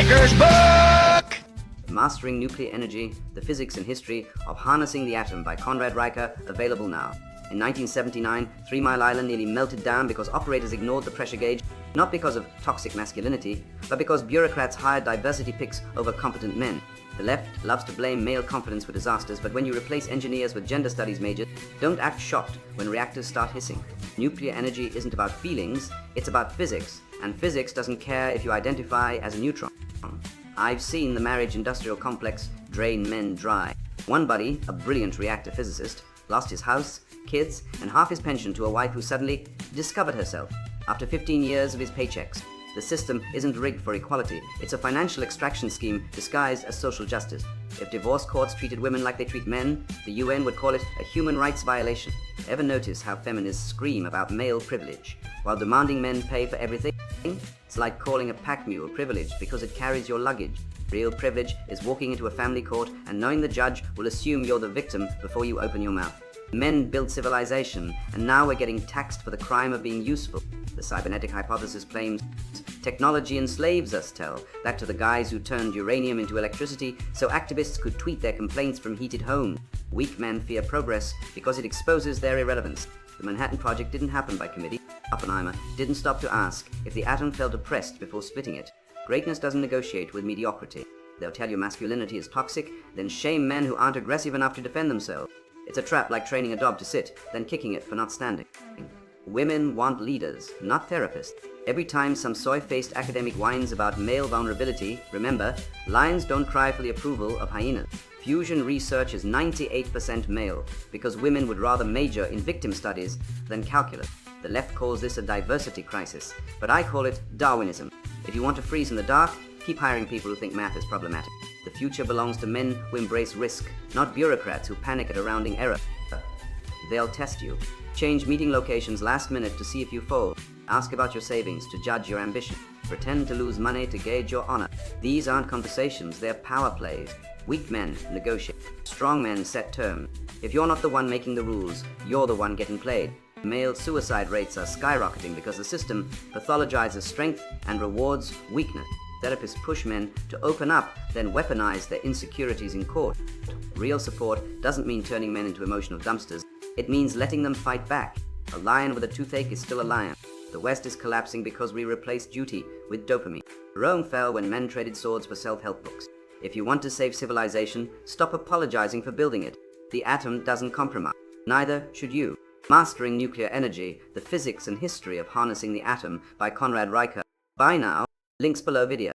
Riker's book! Mastering Nuclear Energy, The Physics and History of Harnessing the Atom by Conrad Riker, available now. In 1979, 3 Mile Island nearly melted down because operators ignored the pressure gauge, not because of toxic masculinity, but because bureaucrats hired diversity picks over competent men. The left loves to blame male confidence for disasters, but when you replace engineers with gender studies majors, don't act shocked when reactors start hissing. Nuclear energy isn't about feelings, it's about physics, and physics doesn't care if you identify as a neutron. I've seen the marriage industrial complex drain men dry. One buddy, a brilliant reactor physicist, lost his house, kids, and half his pension to a wife who suddenly discovered herself after 15 years of his paychecks. The system isn't rigged for equality. It's a financial extraction scheme disguised as social justice. If divorce courts treated women like they treat men, the UN would call it a human rights violation. Ever notice how feminists scream about male privilege while demanding men pay for everything? It's like calling a pack mule privileged because it carries your luggage. Real privilege is walking into a family court and knowing the judge will assume you're the victim before you open your mouth. Men built civilization, and now we're getting taxed for the crime of being useful. The cybernetic hypothesis claims technology enslaves us, that to the guys who turned uranium into electricity so activists could tweet their complaints from heated homes. Weak men fear progress because it exposes their irrelevance. The Manhattan Project didn't happen by committee. Oppenheimer didn't stop to ask if the atom felt oppressed before splitting it. Greatness doesn't negotiate with mediocrity. They'll tell you masculinity is toxic, then shame men who aren't aggressive enough to defend themselves. It's a trap like training a dog to sit, then kicking it for not standing. Women want leaders, not therapists. Every time some soy-faced academic whines about male vulnerability, remember, lions don't cry for the approval of hyenas. Fusion research is 98% male, because women would rather major in victim studies than calculus. The left calls this a diversity crisis, but I call it Darwinism. If you want to freeze in the dark, keep hiring people who think math is problematic. The future belongs to men who embrace risk, not bureaucrats who panic at a rounding error. They'll test you. Change meeting locations last minute to see if you fold. Ask about your savings to judge your ambition. Pretend to lose money to gauge your honor. These aren't conversations, they're power plays. Weak men negotiate. Strong men set terms. If you're not the one making the rules, you're the one getting played. Male suicide rates are skyrocketing because the system pathologizes strength and rewards weakness. Therapists push men to open up, then weaponize their insecurities in court. Real support doesn't mean turning men into emotional dumpsters. It means letting them fight back. A lion with a toothache is still a lion. The West is collapsing because we replaced duty with dopamine. Rome fell when men traded swords for self-help books. If you want to save civilization, stop apologizing for building it. The atom doesn't compromise. Neither should you. Mastering Nuclear Energy, The Physics and History of Harnessing the Atom by Conrad Riker. Buy now. Links below video.